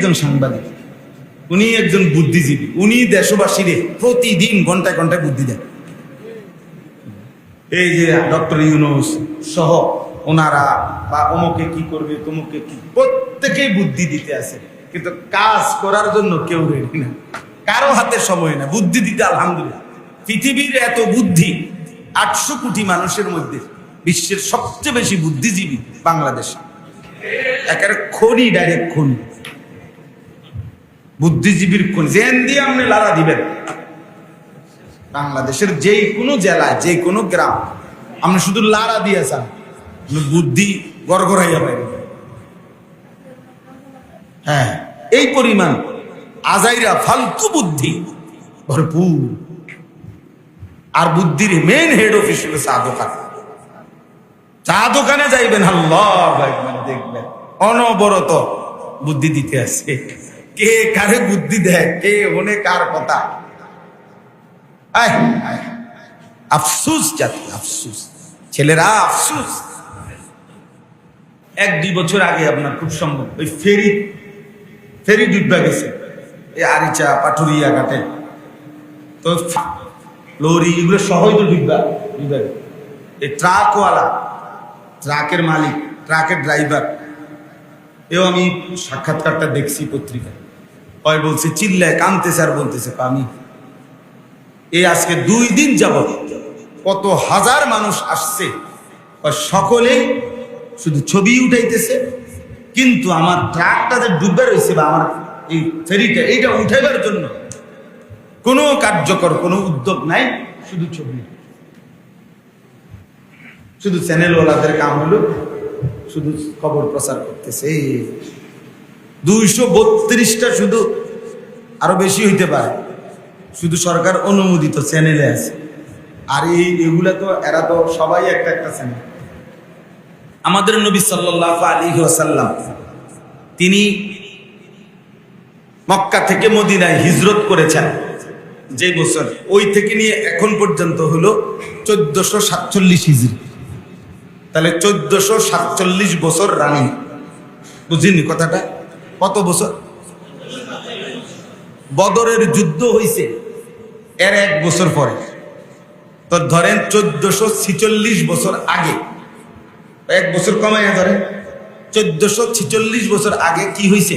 একজন সাংবাদিক, উনি একজন বুদ্ধিজীবী, উনি দেশবাসীরে প্রতিদিন ঘন্টায় ঘন্টায় বুদ্ধি দেন। এই যে ডক্টর ইউনূস সহ ওনারা বা অমুকে কি করবে তমুকে কি, প্রত্যেকেই বুদ্ধি দিতে আছে, কিন্তু কাজ করার জন্য কেউ রেডি না, কারো হাতে সময় না বুদ্ধি দিতে। আলহামদুলিল্লাহ, পৃথিবীর এত বুদ্ধি, 800 কোটি মানুষের মধ্যে বিশ্বের সবচেয়ে বেশি বুদ্ধিজীবী বাংলাদেশ। একেবারে খনি, ডাইরেক্ট খনি, বুদ্ধিজীবীর খনি। জেন দিয়ে আপনি লাড়া দিবেন, বাংলাদেশের যে কোনো জেলায় যে কোনো গ্রাম আপনি শুধু লাড়া দিয়ে চান, বুদ্ধি গড়গড়াইয়া পাইবেন। হ্যাঁ, এই পরিমাণ আজাইরা ফালতু বুদ্ধি ভরপুর। আর বুদ্ধির মেন হেড অফিস হলো চা দোকান। চা দোকানে যাইবেন, আল্লাহ দেখবেন অনবরত বুদ্ধি দিতে আছে। কে কারে বুদ্ধি দেয়, কে হনে কার কথা। আফসুস জাতি, আফসুস ছেলেরা, আফসুস। 1-2 বছর আগে আপনার খুব সম্ভব ওই ফেরি ডুববা গেছে এই আরিচা পাটুরিয়া ঘাটে, তো লরি এগুলো সহই তো ডুববা। এই ট্রাকওয়ালা, ট্রাকের মালিক, ট্রাকের ড্রাইভার, এও আমি সাক্ষাৎকারটা দেখছি পত্রিকায়। ওই বলছে, চিল্লায় কানতেছে আর বলতেছে, আমি এই আজকে 2 দিন যাবত কত হাজার মানুষ আসছে, সকলেই শুধু ছবি উঠাইতেছে, কিন্তু আমার ট্রাকটা যে ডুবে রয়েছে বা আমার এই ফেরিটা, এইটা উঠাইবার জন্য কোনো কার্যকর কোনো উদ্যোগ নাই, শুধু ছবি। শুধু চ্যানেলওয়ালাদের কাম হলো শুধু খবর প্রচার করতেছে। 232টা, শুধু আরো বেশি হইতে পারে, শুধু সরকার অনুমোদিত চ্যানেলে আছে। আর এগুলা তো এরা তো সবাই একটা একটা চ্যানেল। আমাদের নবী সাল্লাল্লাহু আলাইহি ওয়াসাল্লাম তিনি মক্কা থেকে মদিনায় হিজরত করেছেন যে বছর, ওই থেকে নিয়ে এখন পর্যন্ত হলো 1447 হিজরি। তাহলে 1447 বছর রানিং। বুঝিনি কথাটা? কত বছর? বদরের যুদ্ধ হইছে এর 1 বছর পরে, তো ধরেন 1446 বছর আগে, 1 বছর কমাইয়া ধরেন 1446 বছর আগে কি হয়েছে?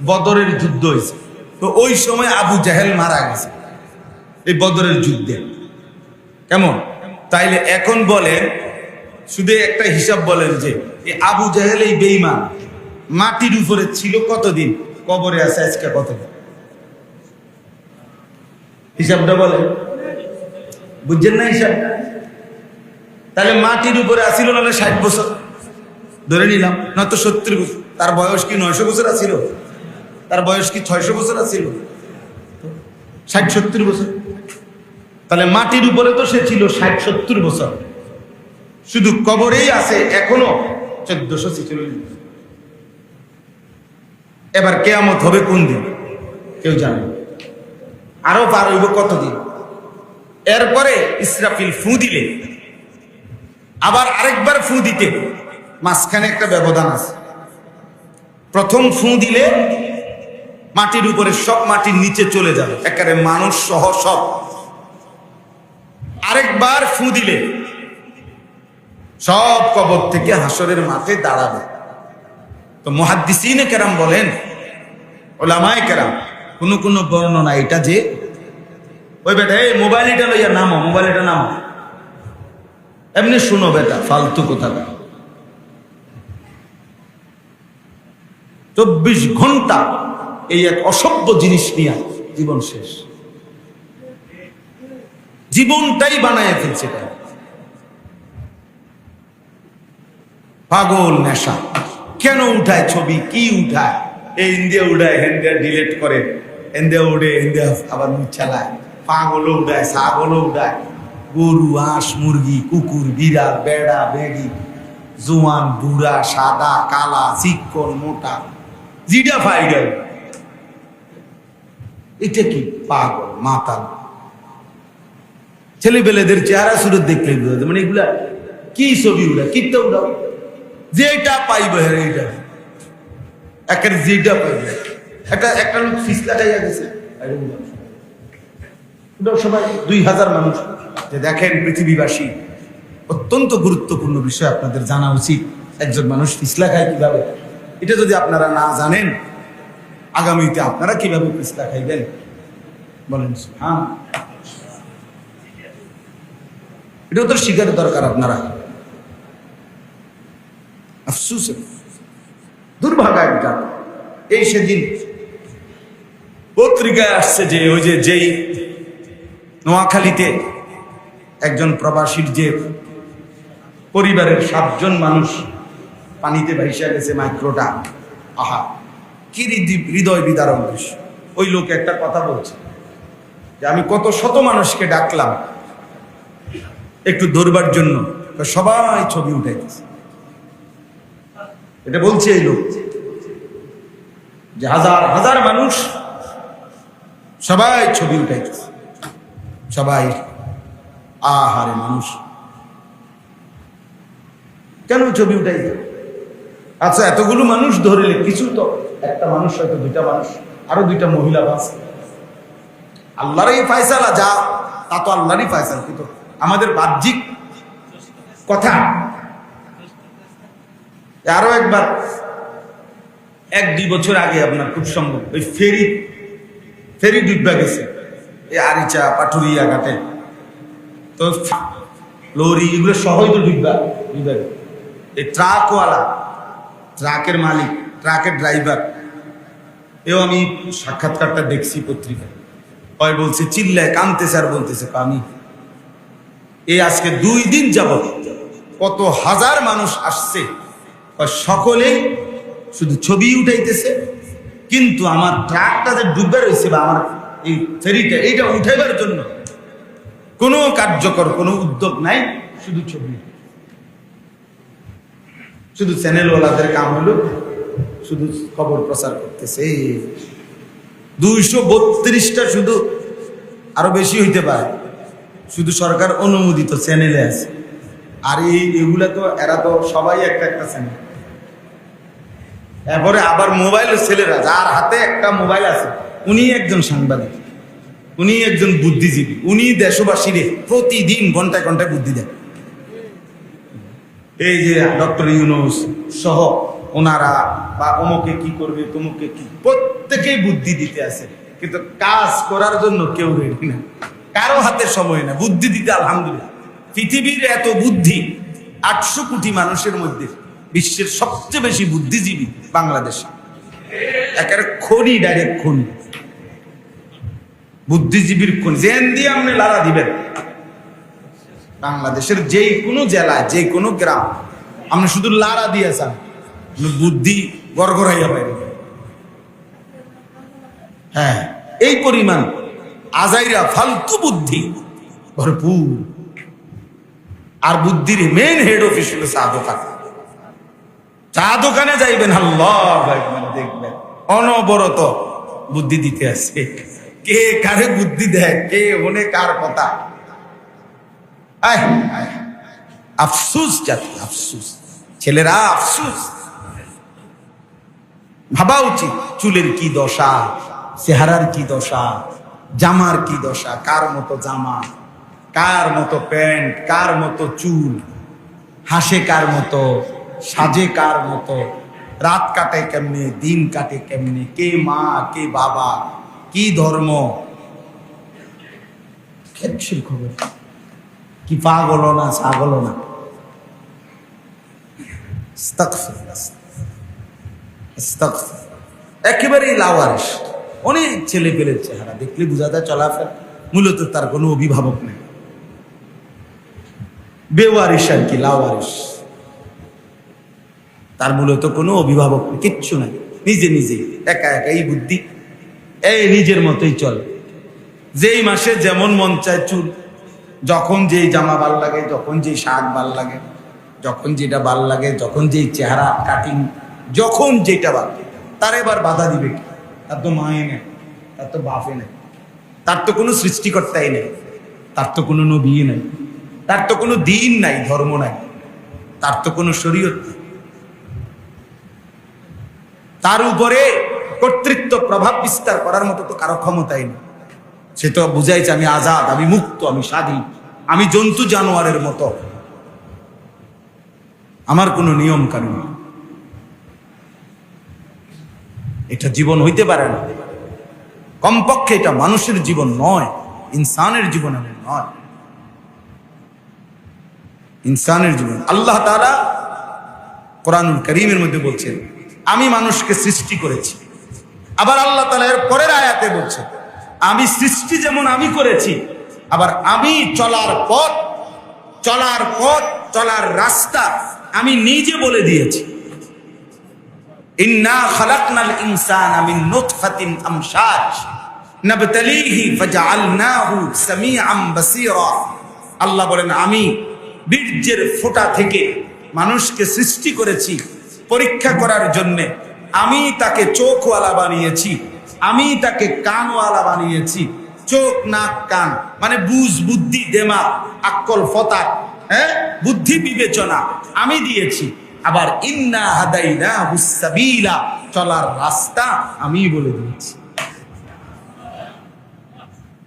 বদরের যুদ্ধ হয়েছে। তো ওই সময় আবু জাহেল মারা গেছে এই বদরের যুদ্ধে। কেমন? তাইলে এখন বলেন, শুধু একটা হিসাব বলেন যে এই আবু জাহেল, এই বেঈমান, মাটির উপরে ছিল কতদিন, কবরে আছে আজকে কতদিন? হিসাবটা বলেন, বুঝছেন না হিসাব? তাহলে মাটির উপরে আসিল নাহলে 60 বছর ধরে নিলাম, নয়তো 70 বছর। তার বয়স কি 900 বছর আছিল? তার বয়স কি 600 বছর আছিল? 60-70 বছর। তাহলে মাটির উপরে তো সে ছিল 60-70 বছর, শুধু কবরেই আছে এখনো 1446 বছর। এবার কিয়ামত হবে কোন দিন কেউ জানে? আরো পার হইব কতদিন? এরপরে ইসরাফিল ফু দিলে আবার আরেকবার ফু দিতে মাঝখানে একটা ব্যবধান আছে। প্রথম ফু দিলে মাটির উপরে সব মাটির নিচে চলে যাবে, একেবারে মানুষ সহ সব। আরেকবার ফু দিলে সব কবর থেকে হাসরের মাঠে দাঁড়াবে। তো মুহাদ্দিসিনে কেরাম বলেন, ওলামায়ে কেরাম, কোন কোন বর্ণনা এটা যে ওই বেটা, এই মোবাইলটা লইয়া নামো, মোবাইলটা নামো, এমনি শুনো বেটা, ফালতু কথা। 24 ঘন্টা এই এক অসভ্য জিনিস নিয়ে জীবন শেষ, জীবনটাই বানায় ফেলছে। পাগল নেশা। কেন উঠায় ছবি, কি উঠায়? এই ইন্ডিয়া উঠায়, হেন্ডিয়া ডিলেট করে, ইন্ডিয়া উঠে, ইন্ডিয়া আবার মুখ চালায়। পাগলও উঠায়, ছাগলও উঠায়, গরু, হাঁস, মুরগি, কুকুর, বিড়াল, বেড়া, বেড়ি, জোয়ান, বুড়া, সাদা, কালা, চিকন, মোটা, জিডা ফাইডাল। এটা কি? পাগল, মাতাল। ছেলেবেলেদের চেহারা শুরু দেখলে মানে এগুলা কি ছবি উঠা, কিতা উঠাও, যেটা পাইবে এইটা, একের যেটা পাইবে। একটা লোক ফিসলা খাইয়া গেছে, সবাই 2000 মানুষ। যে দেখেন পৃথিবীবাসী, অত্যন্ত গুরুত্বপূর্ণ বিষয় আপনাদের জানা উচিত, একজন মানুষ ফিসলা খায় কিভাবে। এটা যদি আপনারা না জানেন, আগামীতে আপনারা কিভাবে ফিসলা খাইবেন বলেন। হ্যাঁ, এটাও তো শিকারের দরকার আপনারা। আফসুস, দুর্ভাগা একটা। এই সেদিন পত্রিকায় আসছে যে ওই যেই নোয়াখালীতে একজন প্রবাসীর যে পরিবারের 7 জন মানুষ পানিতে ভাইসা গেছে, মাইক্রোটা, আহা কি হৃদয় বিদারক দৃশ্য। ওই লোক একটা কথা বলছে যে আমি কত শত মানুষকে ডাকলাম একটু ধরবার জন্য, সবাই ছবি উঠাইতেছে। এটা বলছে এই লোক যে হাজার হাজার মানুষ সবাই ছবি উঠাইতেছে, সবাই। আহারে মানুষ কেন ছবি উঠাইছে? আচ্ছা, এতগুলো মানুষ ধরলে কিছু তো, একটা মানুষ হয়তো 2টা মানুষ, আরো 2টা মহিলা বাস। আল্লাহরই ফায়সালা, যা তা তো আল্লাহরই ফায়সালা, কিন্তু আমাদের বাহ্যিক কথা। আরো একবার 1-2 বছর আগে আপনার খুব সম্ভব ওই ফেরি ডুববা গেছে, এই আরিচা পাটুরিয়া ঘাটে। তো লরি এগুলো সহই তো ডুববা। এই ট্রাকওয়ালা, ট্রাকের মালিক, ট্রাকের ড্রাইভার, এও আমি সাক্ষাৎকারটা দেখছি পত্রিকায়। হয় বলছে, চিল্লায় কাঁদতেছে আর বলতেছে আমি এই আজকে 2 দিন যাবত কত হাজার মানুষ আসছে, সকলেই শুধু ছবি উঠাইতেছে, কিন্তু আমার ট্রাকটা যে ডুবে রয়েছে বা আমার এই ফেরিটা, এইটা উঠাইবার জন্য কোনো কার্যকর কোনো উদ্যোগ নাই, শুধু ছবি। শুধু চ্যানেলওয়ালাদের কাম হলো শুধু খবর প্রচার করতেছে। 232টা, শুধু আরো বেশি হইতে পারে, শুধু সরকার অনুমোদিত চ্যানেলে আছে। আর এগুলা তো এরা তো সবাই একটা একটা চ্যানেল। এরপরে আবার মোবাইলের ছেলেরা, যার হাতে একটা মোবাইল আছে, উনি একজন সাংবাদিক, উনি একজন বুদ্ধিজীবী, উনি দেশবাসীরে প্রতিদিন ঘন্টায় ঘন্টায় বুদ্ধি দেন। এই যে ডক্টর ইউনূস সহ ওনারা, বা অমুকে কি করবে, তমুকে কি, প্রত্যেকেই বুদ্ধি দিতে আছে, কিন্তু কাজ করার জন্য কেউ রেডি না, কারো হাতে সময় না বুদ্ধি দিতে। আলহামদুলিল্লাহ, পৃথিবীর এত বুদ্ধি, 800 কোটি মানুষের মধ্যে বিশ্বের সবচেয়ে বেশি বুদ্ধিজীবী বাংলাদেশে। একেবারে খনি, ডাইরেক্ট খনি, বুদ্ধিজীবীর খনি। জেন দিয়ে আপনি লাড়া দিবেন, বাংলাদেশের যে কোনো জেলায়, যে কোনো গ্রাম, আপনি শুধু লাড়া দিয়েছেন, বুদ্ধি গড়গড়াইয়া বাইরে। হ্যাঁ, এই পরিমাণ আজাইরা ফালতু বুদ্ধি ভরপুর। আর বুদ্ধির মেন হেড অফিস হলো চা দোকান। চা দোকানে যাইবেন, আল্লাহু আকবার, দেখবেন অনবরত বুদ্ধি দিতে আসে। কে কারে বুদ্ধি দেয়, কে হনে কার কথা। আফসুস জাতি, আফসুস ছেলেরা, আফসুস। ভাবা উচিত চুলের কি দশা, চেহারার কি দশা, জামার কি দশা, কার মতো জামা, কার মতো প্যান্ট, কার মতো চুল, হাসে কার মতো, সাজে কার মতো, রাত কাটে কেমনে, দিন কাটে কেমনে, কে মা কে বাবা, কি ধর্ম, খেপসির খবর, কি পাগল না ছাগল না। একেবারেই লাওয়ারিস, অনেক ছেলে পেলের চেহারা দেখলে বোঝা যায় চলাফেরা, মূলত তার কোনো অভিভাবক নেই, বেওয়ারিস আর কি, লাওয়ারিস। তার মূলত কোনো অভিভাবক নেই, কিচ্ছু নাই, নিজে নিজে একা একাই বুদ্ধি, এই নিজের মতোই চলে। যেই মাসে যেমন মন চায় চুল, যখন যেই জামা ভাল লাগে, যখন যেই শাক ভাল লাগে, যখন যেটা ভাল লাগে, যখন যেই চেহারা কাটিং, যখন যেটা ভাল লাগে, তার এবার বাধা দিবে কি? তার তো মায়ে নেই, তার তো বাপে নেই, তার তো কোনো সৃষ্টিকর্তাই নেই, তার তো কোনো নবী নাই, তার তো কোনো দিন নাই, ধর্ম নাই, তার তো কোনো শরীয়ত নেই। তার উপরে কর্তৃত্ব প্রভাব বিস্তার করার মতো তো কারো ক্ষমতাই নেই। সে তো বুঝাইছে আমি আজাদ, আমি মুক্ত, আমি স্বাধীন, আমি জন্তু জানোয়ারের মতো, আমার কোনো নিয়ম কানুন। এটা জীবন হইতে পারে না, কমপক্ষে এটা মানুষের জীবন নয়, ইনসানের জীবন এমন নয়, ইনসানের জীবন। আল্লাহ তাআলা কোরআনুল কারীমের মধ্যে বলছেন আমি মানুষকে সৃষ্টি করেছি। আবার আল্লাহ তাআলা এর পরের আয়াতে বলছেন আমি সৃষ্টি যেমন আমি করেছি, আবার আমি চলার পথ, চলার রাস্তা আমি নিজে বলে দিয়েছি। ইন্না খালাকনাল ইনসানা মিন নুতফাতিন আমশাজ নাবতালিহি ফাজআলনাহু সামিআম বাসীরা। আল্লাহ বলেন আমি বীর্যের ফোঁটা থেকে মানুষকে সৃষ্টি করেছি পরীক্ষা করার জন্য। আমি তাকে চোখওয়ালা বানিয়েছি, আমি তাকে কানওয়ালা বানিয়েছি। চোখ, নাক, কান মানে বুঝ, বুদ্ধি, দেমাগ, আক্কল, ফতাক, বুদ্ধি বিবেচনা আমি দিয়েছি। আবার ইন্না হাদাইনাহুস সাবিলা, চলার রাস্তা আমি বলে দিয়েছি।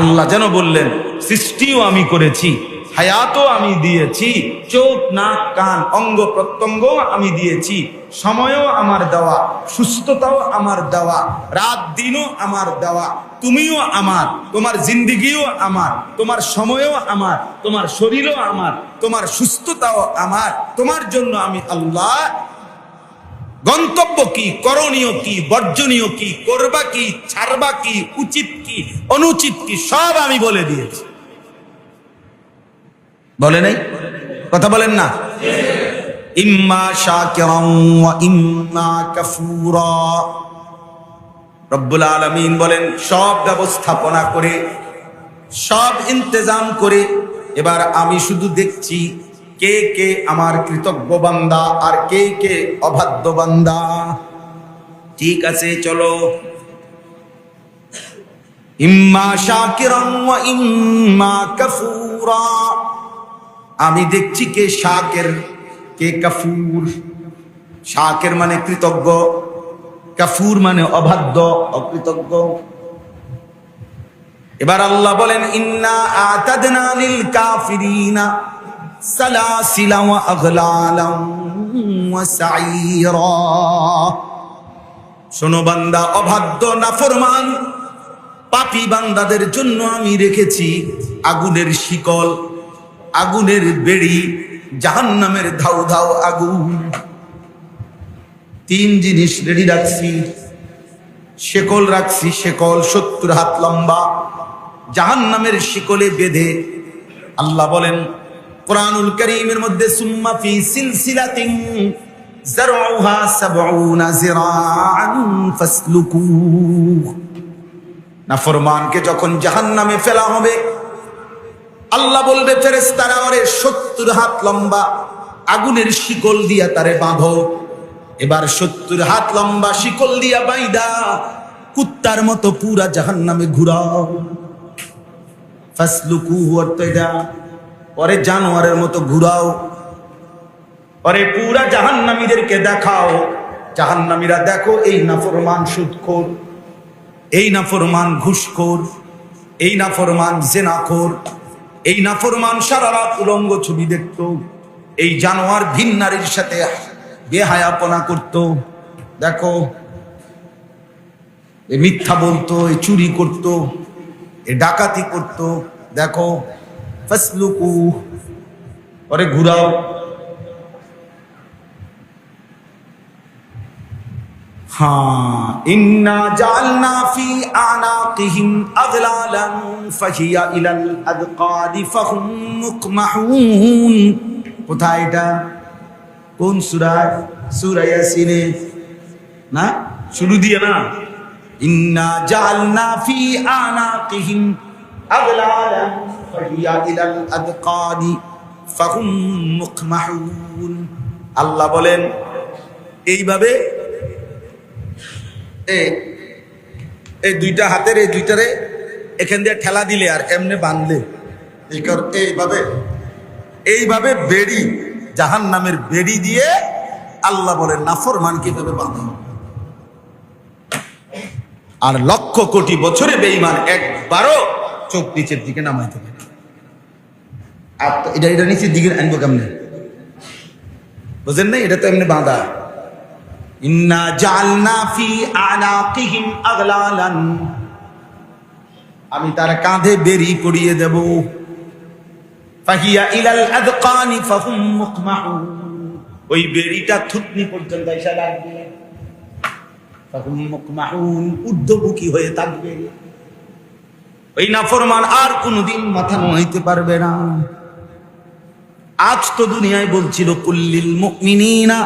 আল্লাহ যেন বললেন সৃষ্টিও আমি করেছি, হায়াতও আমি দিয়েছি, চোখ, নাক, কান, অঙ্গ প্রত্যঙ্গ আমি দিয়েছি, সময়ও আমার দেওয়া, সুস্থতাও আমার দেওয়া, রাত দিনও আমার দেওয়া, তুমিও আমার, তোমার জিন্দেগিও আমার, তোমার সময়ও আমার, তোমার শরীরও আমার, তোমার সুস্থতাও আমার। তোমার জন্য আমি আল্লাহ গন্তব্য কি, করণীয় কি, বর্জনীয় কি, করবা কি, ছাড়বা কি, উচিত কি, অনুচিত কি, সব আমি বলে দিয়েছি। বলে নাই? কথা বলেন না? ইম্মা শাকিরান ওয়া ইম্মা কাফুরা। রব্বুল আলামিন বলেন সব ব্যবস্থাপনা করে, সব ইন্তজাম করে এবার আমি শুধু দেখছি কে কে আমার কৃতজ্ঞ বান্দা আর কে কে অবাধ্য বান্দা। ঠিক আছে, চলো ইম্মা শাকিরান ওয়া ইম্মা কাফুরা। আমি দেখছি কে শাকির, কে কাফুর। শাকির মানে কৃতজ্ঞ, কাফুর মানে অবাধ্য, অকৃতজ্ঞ। এবার আল্লাহ বলেন ইন্না আতাদনা লিল কাফিরিনা সালাসিলা ওয়া আগলালাম ওয়া সাইরা। শোনো বান্দা, অবাধ্য নাফরমান পাপী বান্দাদের জন্য আমি রেখেছি আগুনের শিকল, আগুনের বেড়ি, জাহান্নামের ধাউ ধাউ আগুন। তিন জিনিস রেডি রাখছি, শেকল রাখছি, শেকল 70 হাত লম্বা, জাহান্নামের শিকলে বেঁধে। আল্লাহ বলেন কোরআনুল কারীমের মধ্যে সুম্মা ফি সিলসিলাতিন যারউহা 70 যিরাআন ফাসলুকু। নাফরমানকে যখন জাহান্নামে ফেলা হবে আল্লাহ বলবে ফেরেশতারা ওরে 70 হাত লম্বা আগুনের শিকল দিয়া তারে বাঁধো। এবার 70 হাত লম্বা শিকল দিয়া বাইদা কুত্তার মতো পুরা জাহান্নামে ঘুরাও। ফাসলুকু অর্থ এটা, পরে জানোয়ারের মতো ঘুরাও, পরে পুরা জাহান্নামীদেরকে দেখাও। জাহান্নামীরা দেখো এই নাফরমান সুদখোর, এই নাফরমান ঘুষখোর, এই নাফরমান জেনাখোর, এই নাফরমান সারা রাত উলঙ্গ ছবি দেখত, এই জানোয়ার ভিন নারীর সাথে বেহায়াপনা করত। দেখো এ মিথ্যা বলতো, এ চুরি করত, এ ডাকাতি করত। দেখো ফাসলুকু, পরে ঘুরাও। হ্যাঁ, ইন্না জাআলনা ফি আনাকিহিম আগলালান ফাহিয়া ইলাল আযকাদি ফাহুম মুকমাহুন। কোথায় এটা? কোন সূরা? সূরা ইয়াসিনে না? শুরু দিয়ে না? ইন্না জাআলনা ফি আনাকিহিম আগলালান ফাহিয়া ইলাল আযকাদি ফাহুম মুকমাহুন। আল্লাহ বলেন এইভাবে এই দুইটা হাতের এই দুইটারে এখান দিয়ে ঠেলা দিলে আর এমনি বাঁধলে এইভাবে বেড়ি, জাহান্নামের বেড়ি দিয়ে আল্লাহ বলেন নাফরমান কিভাবে বাঁধো। আর লক্ষ কোটি বছরে বেঈমান একবারও চোখ নিচের দিকে নামাইতে পারে। আর এটা নিচের দিকে আনবো কেমনে? বুঝেন না? এটা তো এমনি বাঁধা। ইন্না জাআলনা ফি আনাকিহিম আগলালান, আমি তার কাঁধে বেরি পরিয়ে দেব। ফাহিয়া ইলাল আযকানি ফাহুম মুকমাহুন, ওই বেরিটা থুতনি পর্যন্ত এসে লাগবে। ফাহুম মুকমাহুন, ঊর্ধ্বমুখী হয়ে থাকবে। ওই নাফরমান আর কোনদিন মাথা নোয়াইতে পারবে না। আজ তো দুনিয়ায় বলছিল কুল্লিল মুমিনিনা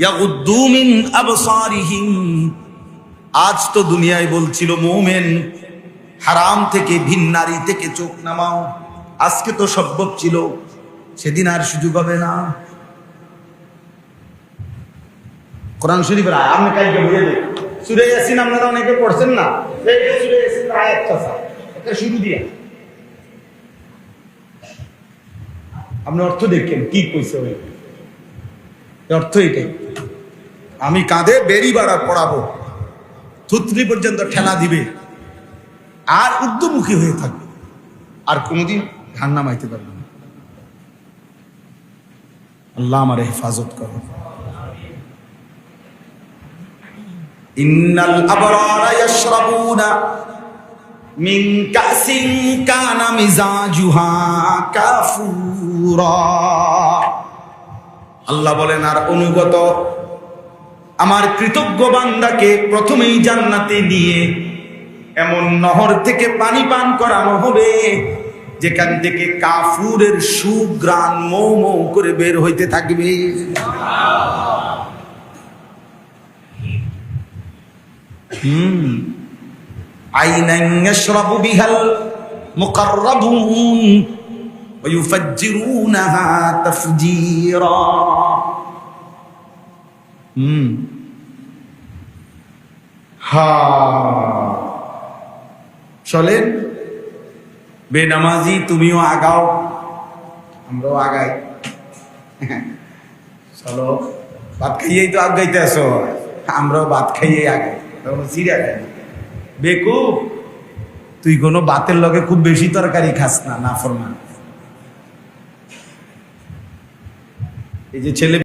ইয়াগুদ্দু মিন আবসারিহিম, আজ তো দুনিয়ায় বলছিল মুমিন হারাম থেকে, ভিন্নারী থেকে চোখ নামাও। আজকে তো সম্ভব ছিল, সেদিন আর সুযোগ হবে না। কোরআন শরীফের আয়াত আমি কালকে বলে দেই, সূরা ইয়াসিন আপনারা অনেকে পড়ছেন না? এই সূরা ইয়াসিনের আয়াতটা এটা শুরু দিয়ে আপনি অর্থ দেখেন কি কইছে। ওই অর্থ এটাই, আমি কাঁধে বেরি বাড়া পড়াবো, থুতনি পর্যন্ত ঠেলা দিবে, আর ঊর্ধ্বমুখী হয়ে থাকবে, আর কোনোদিন ধান নামাইতে পারবে না। আল্লাহ আমার হেফাজত করো। ইন্নাল আবরারা ইয়াশরাবুনা মিন কাসিন কানা মিজাজুহা কাফুরা, আল্লাহ বলেন আর অনুগত আমার কৃতজ্ঞ বান্দাকে প্রথমেই জান্নাতে নিয়ে এমন নহর থেকে পানি পান করানো হবে যেখান থেকে কাফুরের সুঘ্রাণ মৌ মৌ করে বের হইতে থাকবে। আইনান ইয়াশরাবু বিহাল মুকাররাবুন ওয়া ইউফাজ্জিরুনাহা তাফজীরা। চলেন বেনামাজি তুমিও আগাও, আমরাও আগাই। চলো, ভাত খাইয়েই তো আগাইতে আসো, আমরাও ভাত খাইয়ে আগাই। সিরিয়া খাই বেকুব, তুই কোনো ভাতের লগে খুব বেশি তরকারি খাস না, নাফরমান। এই যে ছেলে